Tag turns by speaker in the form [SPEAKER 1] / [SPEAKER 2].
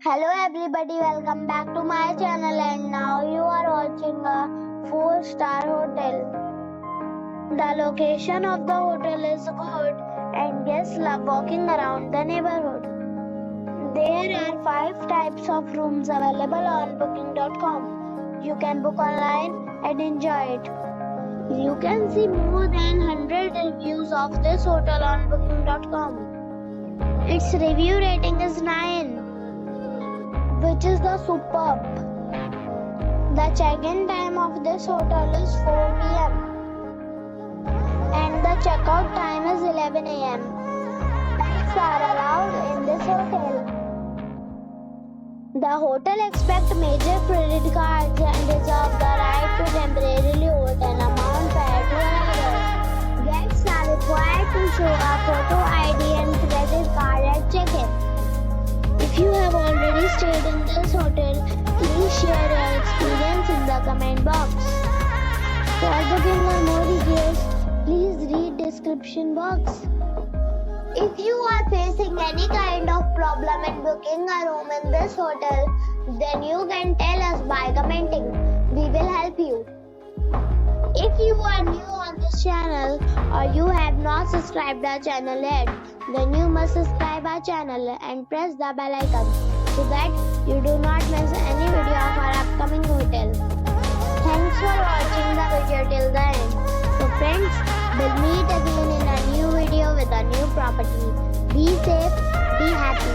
[SPEAKER 1] Hello everybody, welcome back to my channel and now you are watching a 4-star hotel. The location of the hotel is good and guests love walking around the neighborhood. There are 5 types of rooms available on booking.com. You can book online and enjoy it. You can see more than 100 reviews of this hotel on booking.com. Its review rating is 9. Which is the superb. The check-in time of this hotel is 4 p.m. and the checkout time is 11 a.m. Pets are allowed in this hotel. The hotel accepts major credit cards and reserves the right to temporarily hold an amount prior to arrival. Guests are required to show a photo ID and credit card at check-in. If you have already stayed in this hotel, please share your experience in the comment box. For booking or more details, please read description box. If you are facing any kind of problem in booking a room in this hotel, then you can tell us by commenting. We will help you. If you are new on this channel or you have not subscribed our channel yet, then you must subscribe our channel and press the bell icon so that you do not miss any video of our upcoming hotel. Thanks for watching the video till the end. So friends, we'll meet again in a new video with a new property. Be safe, be happy.